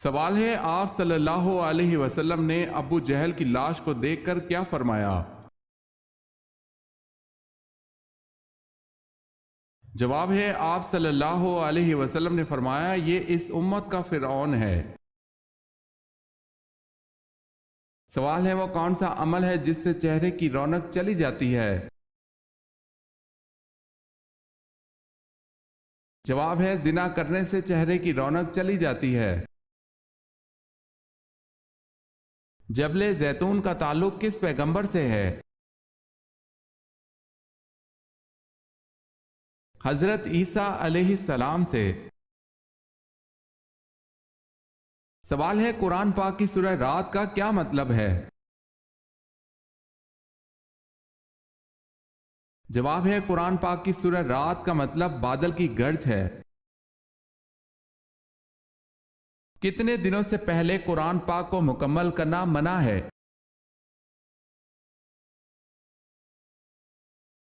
سوال ہے، آپ صلی اللہ علیہ وسلم نے ابو جہل کی لاش کو دیکھ کر کیا فرمایا؟ جواب ہے، آپ صلی اللہ علیہ وسلم نے فرمایا، یہ اس امت کا فرعون ہے۔ سوال ہے، وہ کون سا عمل ہے جس سے چہرے کی رونق چلی جاتی ہے؟ جواب ہے، زنا کرنے سے چہرے کی رونق چلی جاتی ہے۔ جبل زیتون کا تعلق کس پیغمبر سے ہے؟ حضرت عیسیٰ علیہ السلام سے۔ سوال ہے، قرآن پاک کی سورہ رات کا کیا مطلب ہے؟ جواب ہے، قرآن پاک کی سورہ رات کا مطلب بادل کی گرج ہے۔ کتنے دنوں سے پہلے قرآن پاک کو مکمل کرنا منع ہے؟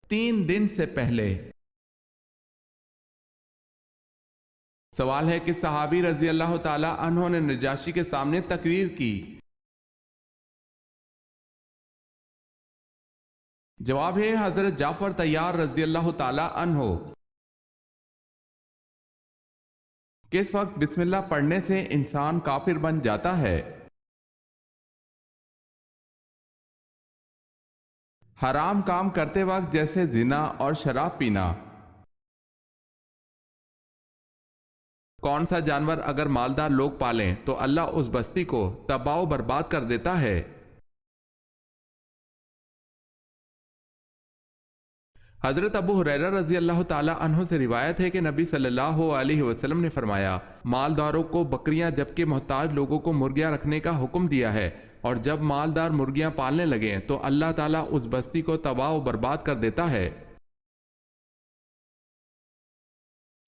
3 دن سے پہلے۔ سوال ہے کہ صحابی رضی اللہ تعالی عنہ نے نجاشی کے سامنے تقریر کی؟ جواب ہے، حضرت جعفر طیار رضی اللہ تعالی عنہ۔ کس وقت بسم اللہ پڑھنے سے انسان کافر بن جاتا ہے؟ حرام کام کرتے وقت، جیسے زنا اور شراب پینا۔ کون سا جانور اگر مالدار لوگ پالیں تو اللہ اس بستی کو تباہ و برباد کر دیتا ہے؟ حضرت ابو ہریرہ رضی اللہ تعالی عنہ سے روایت ہے کہ نبی صلی اللہ علیہ وسلم نے فرمایا، مالداروں کو بکریاں جبکہ محتاج لوگوں کو مرغیاں رکھنے کا حکم دیا ہے، اور جب مالدار مرغیاں پالنے لگیں تو اللہ تعالیٰ اس بستی کو تباہ و برباد کر دیتا ہے۔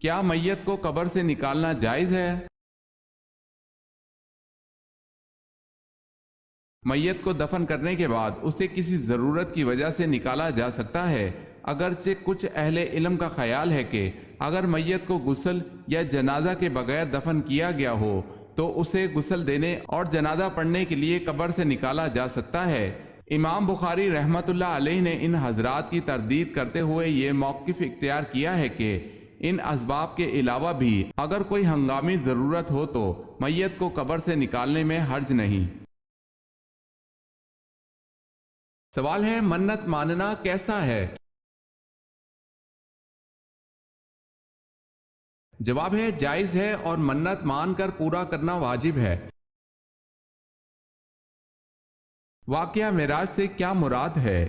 کیا میت کو قبر سے نکالنا جائز ہے؟ میت کو دفن کرنے کے بعد اسے کسی ضرورت کی وجہ سے نکالا جا سکتا ہے، اگرچہ کچھ اہل علم کا خیال ہے کہ اگر میت کو غسل یا جنازہ کے بغیر دفن کیا گیا ہو تو اسے غسل دینے اور جنازہ پڑھنے کے لیے قبر سے نکالا جا سکتا ہے۔ امام بخاری رحمۃ اللہ علیہ نے ان حضرات کی تردید کرتے ہوئے یہ موقف اختیار کیا ہے کہ ان اسباب کے علاوہ بھی اگر کوئی ہنگامی ضرورت ہو تو میت کو قبر سے نکالنے میں حرج نہیں۔ سوال ہے، منت ماننا کیسا ہے؟ جواب ہے، جائز ہے اور منت مان کر پورا کرنا واجب ہے۔ واقعہ معراج سے کیا مراد ہے؟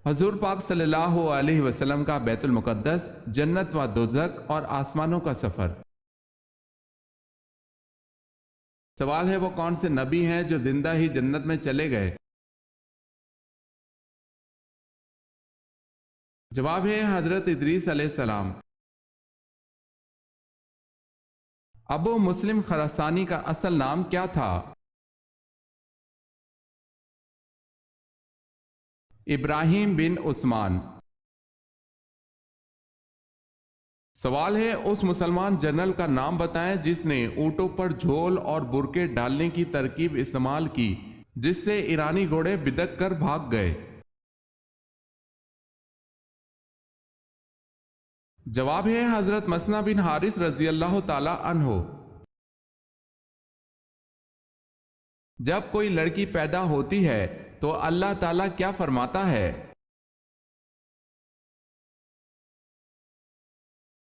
حضور پاک صلی اللہ علیہ وسلم کا بیت المقدس، جنت و دوزخ اور آسمانوں کا سفر۔ سوال ہے، وہ کون سے نبی ہیں جو زندہ ہی جنت میں چلے گئے؟ جواب ہے، حضرت ادریس علیہ السلام۔ ابو مسلم خراسانی کا اصل نام کیا تھا؟ ابراہیم بن عثمان۔ سوال ہے، اس مسلمان جنرل کا نام بتائیں جس نے اونٹوں پر جھول اور برقعے ڈالنے کی ترکیب استعمال کی جس سے ایرانی گھوڑے بدک کر بھاگ گئے۔ جواب ہے، حضرت مسنہ بن حارث رضی اللہ تعالی عنہ۔ جب کوئی لڑکی پیدا ہوتی ہے تو اللہ تعالیٰ کیا فرماتا ہے؟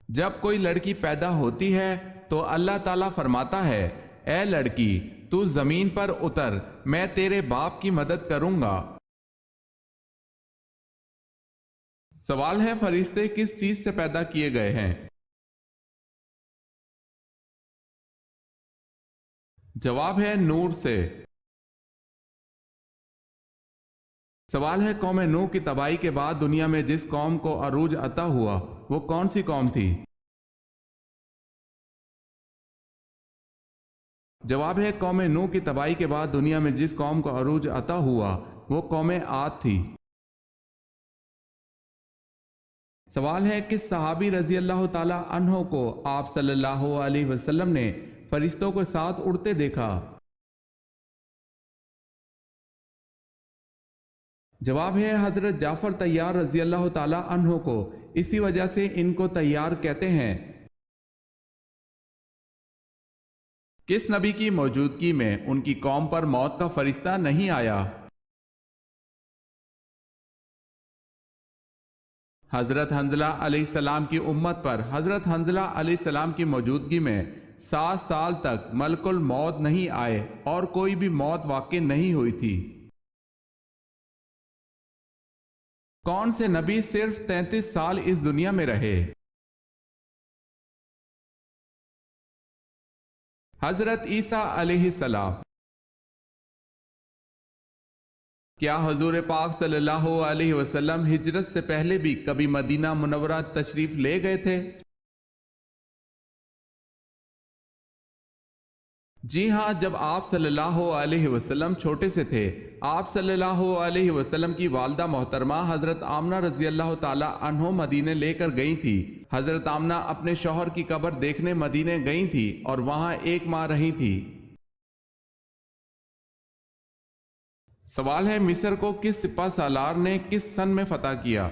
جب کوئی لڑکی پیدا ہوتی ہے تو اللہ تعالیٰ فرماتا ہے، اے لڑکی تو زمین پر اتر، میں تیرے باپ کی مدد کروں گا۔ سوال ہے، فرشتے کس چیز سے پیدا کیے گئے ہیں؟ جواب ہے، نور سے۔ سوال ہے، قوم نوح کی تباہی کے بعد دنیا میں جس قوم کو عروج عطا ہوا وہ کون سی قوم تھی؟ جواب ہے، قوم نوح کی تباہی کے بعد دنیا میں جس قوم کو عروج عطا ہوا وہ قوم عاد تھی۔ سوال ہے کہ صحابی رضی اللہ تعالی عنہ کو آپ صلی اللہ علیہ وسلم نے فرشتوں کے ساتھ اڑتے دیکھا؟ جواب ہے حضرت جعفر طیار رضی اللہ تعالی عنہ کو، اسی وجہ سے ان کو طیار کہتے ہیں۔ کس نبی کی موجودگی میں ان کی قوم پر موت کا فرشتہ نہیں آیا؟ حضرت حنظلہ علیہ السلام کی امت پر حضرت حنظلہ علیہ السلام کی موجودگی میں 7 سال تک ملک الموت نہیں آئے اور کوئی بھی موت واقع نہیں ہوئی تھی۔ کون سے نبی صرف 33 سال اس دنیا میں رہے؟ حضرت عیسیٰ علیہ السلام۔ کیا حضور پاک صلی اللہ علیہ وسلم ہجرت سے پہلے بھی کبھی مدینہ منورہ تشریف لے گئے تھے؟ جی ہاں، جب آپ صلی اللہ علیہ وسلم چھوٹے سے تھے، آپ صلی اللہ علیہ وسلم کی والدہ محترمہ حضرت آمنہ رضی اللہ تعالی عنہ مدینے لے کر گئی تھی۔ حضرت آمنہ اپنے شوہر کی قبر دیکھنے مدینے گئی تھی اور وہاں 1 ماہ رہی تھی۔ سوال ہے مصر کو کس سپہ سالار نے کس سن میں فتح کیا؟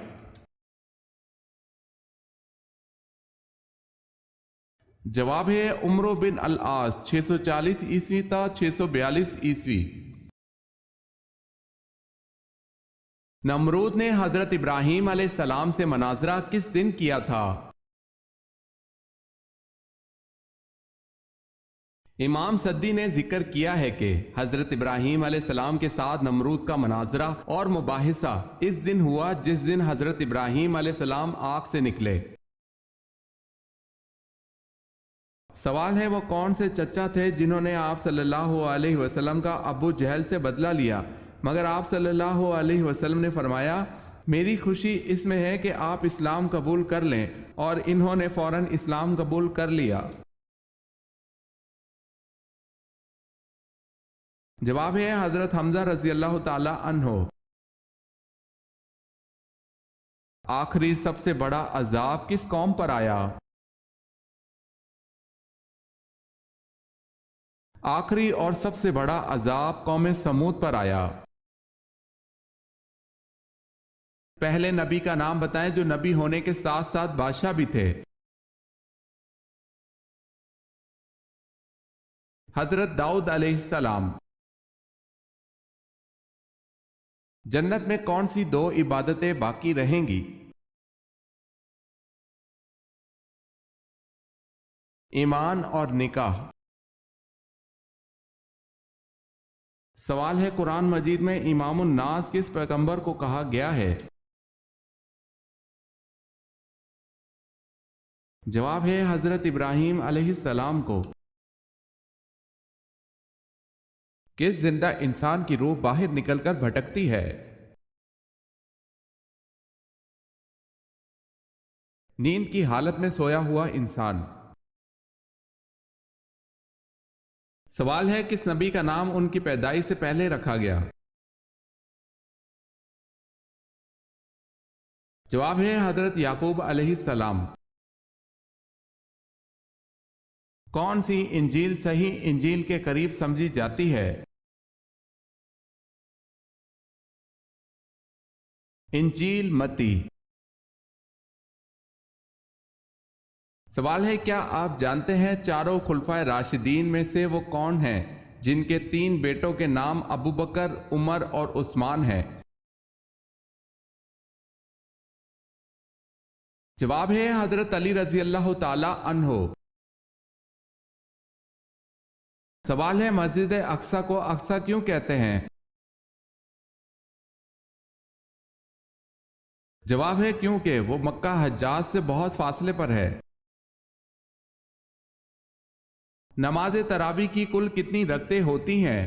جواب ہے عمرو بن العاص، 640 عیسوی تا 642 عیسوی۔ نمرود نے حضرت ابراہیم علیہ السلام سے مناظرہ کس دن کیا تھا؟ امام سدی نے ذکر کیا ہے کہ حضرت ابراہیم علیہ السلام کے ساتھ نمرود کا مناظرہ اور مباحثہ اس دن ہوا جس دن حضرت ابراہیم علیہ السلام آگ سے نکلے۔ سوال ہے وہ کون سے چچا تھے جنہوں نے آپ صلی اللہ علیہ وسلم کا ابو جہل سے بدلہ لیا، مگر آپ صلی اللہ علیہ وسلم نے فرمایا میری خوشی اس میں ہے کہ آپ اسلام قبول کر لیں، اور انہوں نے فوراً اسلام قبول کر لیا۔ جواب ہے حضرت حمزہ رضی اللہ تعالی عنہ۔ آخری سب سے بڑا عذاب کس قوم پر آیا؟ آخری اور سب سے بڑا عذاب قوم سمود پر آیا۔ پہلے نبی کا نام بتائیں جو نبی ہونے کے ساتھ ساتھ بادشاہ بھی تھے۔ حضرت داؤد علیہ السلام۔ جنت میں کون سی 2 عبادتیں باقی رہیں گی؟ ایمان اور نکاح۔ سوال ہے قرآن مجید میں امام الناس کس پیغمبر کو کہا گیا ہے؟ جواب ہے حضرت ابراہیم علیہ السلام کو۔ کس زندہ انسان کی روح باہر نکل کر بھٹکتی ہے؟ نیند کی حالت میں سویا ہوا انسان۔ سوال ہے کس نبی کا نام ان کی پیدائش سے پہلے رکھا گیا؟ جواب ہے حضرت یعقوب علیہ السلام۔ کون سی انجیل صحیح انجیل کے قریب سمجھی جاتی ہے؟ انجیل متی۔ سوال ہے کیا آپ جانتے ہیں چاروں خلفائے راشدین میں سے وہ کون ہیں جن کے 3 بیٹوں کے نام ابو بکر، عمر اور عثمان ہیں؟ جواب ہے حضرت علی رضی اللہ تعالی عنہ۔ سوال ہے مسجد اقصی کو اقصی کیوں کہتے ہیں؟ جواب ہے کیونکہ وہ مکہ حجاز سے بہت فاصلے پر ہے۔ نماز تراویح کی کل کتنی رکعتیں ہوتی ہیں؟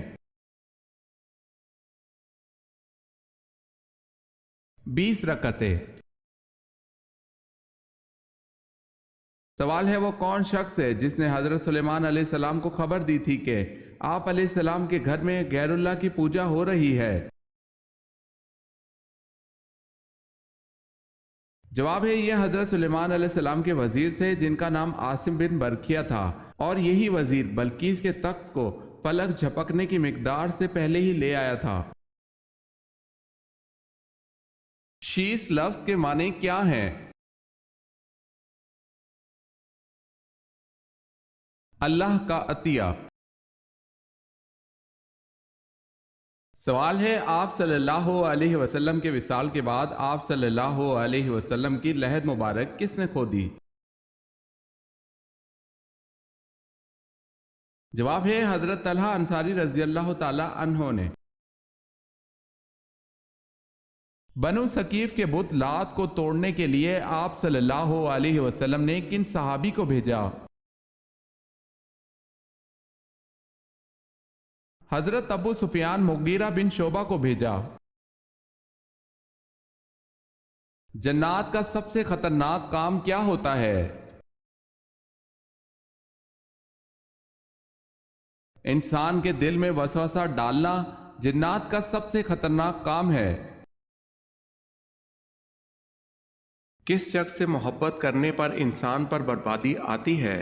20 رکعتیں۔ سوال ہے وہ کون شخص ہے جس نے حضرت سلیمان علیہ السلام کو خبر دی تھی کہ آپ علیہ السلام کے گھر میں غیر اللہ کی پوجا ہو رہی ہے؟ جواب ہے یہ حضرت سلیمان علیہ السلام کے وزیر تھے جن کا نام عاصم بن برکھیا تھا، اور یہی وزیر بلقیس کے تخت کو پلک جھپکنے کی مقدار سے پہلے ہی لے آیا تھا۔ شیش لفظ کے معنی کیا ہیں؟ اللہ کا عطیہ۔ سوال ہے، آپ صلی اللہ علیہ وسلم کے وصال کے بعد آپ صلی اللہ علیہ وسلم کی لحد مبارک کس نے کھودی؟ جواب ہے حضرت طلحہ انصاری رضی اللہ تعالی عنہ نے۔ بنو ثقیف کے بت لات کو توڑنے کے لیے آپ صلی اللہ علیہ وسلم نے کن صحابی کو بھیجا؟ حضرت ابو سفیان مغیرہ بن شعبہ کو بھیجا۔ جنات کا سب سے خطرناک کام کیا ہوتا ہے؟ انسان کے دل میں وسوسہ ڈالنا جنات کا سب سے خطرناک کام ہے۔ کس شخص سے محبت کرنے پر انسان پر بربادی آتی ہے؟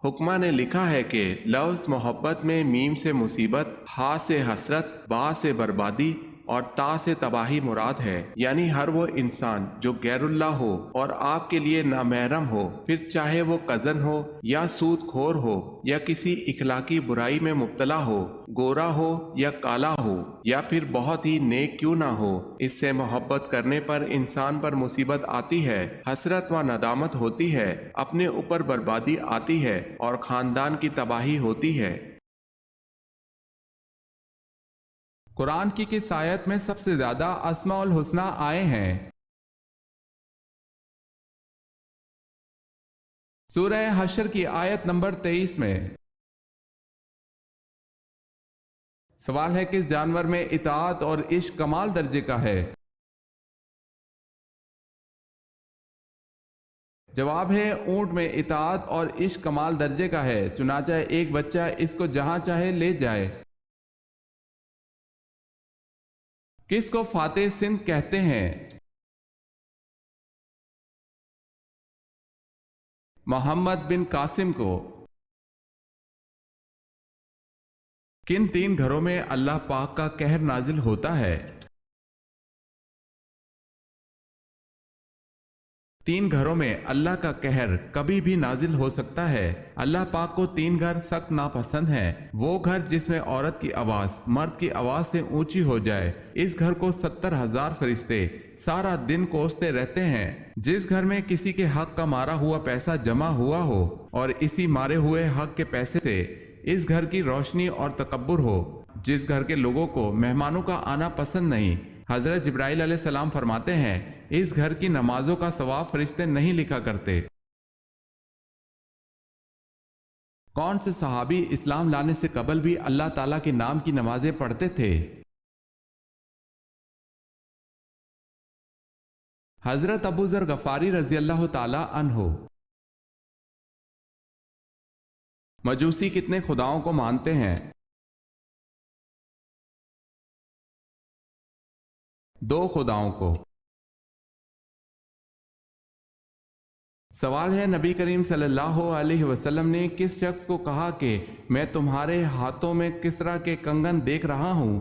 حکمہ نے لکھا ہے کہ لفظ محبت میں میم سے مصیبت، ہا سے حسرت، با سے بربادی اور تا سے تباہی مراد ہے، یعنی ہر وہ انسان جو غیر اللہ ہو اور آپ کے لیے نامحرم ہو، پھر چاہے وہ کزن ہو یا سود کھور ہو یا کسی اخلاقی برائی میں مبتلا ہو، گورا ہو یا کالا ہو یا پھر بہت ہی نیک کیوں نہ ہو، اس سے محبت کرنے پر انسان پر مصیبت آتی ہے، حسرت و ندامت ہوتی ہے، اپنے اوپر بربادی آتی ہے اور خاندان کی تباہی ہوتی ہے۔ قرآن کی کس آیت میں سب سے زیادہ اسماء الحسنی آئے ہیں؟ سورہ حشر کی آیت نمبر 23 میں۔ سوال ہے، کس جانور میں اطاعت اور عشق کمال درجے کا ہے؟ جواب ہے اونٹ میں اطاعت اور عشق کمال درجے کا ہے، چنانچہ ایک بچہ اس کو جہاں چاہے لے جائے۔ کس کو فاتح سندھ کہتے ہیں؟ محمد بن قاسم کو۔ کن 3 گھروں میں اللہ پاک کا قہر نازل ہوتا ہے؟ 3 گھروں میں اللہ کا قہر کبھی بھی نازل ہو سکتا ہے۔ اللہ پاک کو 3 گھر سخت ناپسند ہیں۔ وہ گھر جس میں عورت کی آواز مرد کی آواز سے اونچی ہو جائے، اس گھر کو 70,000 فرشتے سارا دن کوستے رہتے ہیں۔ جس گھر میں کسی کے حق کا مارا ہوا پیسہ جمع ہوا ہو اور اسی مارے ہوئے حق کے پیسے سے اس گھر کی روشنی اور تکبر ہو، جس گھر کے لوگوں کو مہمانوں کا آنا پسند نہیں، حضرت جبرائیل علیہ السلام فرماتے ہیں اس گھر کی نمازوں کا ثواب فرشتے نہیں لکھا کرتے۔ کون سے صحابی اسلام لانے سے قبل بھی اللہ تعالیٰ کے نام کی نمازیں پڑھتے تھے؟ حضرت ابو ذر غفاری رضی اللہ تعالی عنہ۔ مجوسی کتنے خداؤں کو مانتے ہیں؟ 2 خداؤں کو۔ سوال ہے، نبی کریم صلی اللہ علیہ وسلم نے کس شخص کو کہا کہ میں تمہارے ہاتھوں میں کسرا کے کنگن دیکھ رہا ہوں؟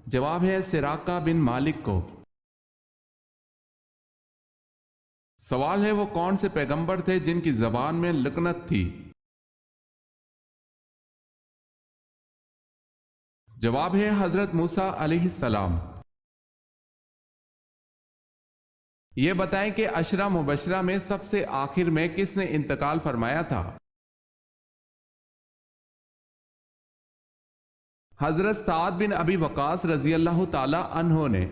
جواب ہے سراقہ بن مالک کو۔ سوال ہے، وہ کون سے پیغمبر تھے جن کی زبان میں لکنت تھی؟ جواب ہے حضرت موسیٰ علیہ السلام۔ یہ بتائیں کہ عشرہ مبشرہ میں سب سے آخر میں کس نے انتقال فرمایا تھا؟ حضرت سعد بن ابی وقاص رضی اللہ تعالی عنہ نے۔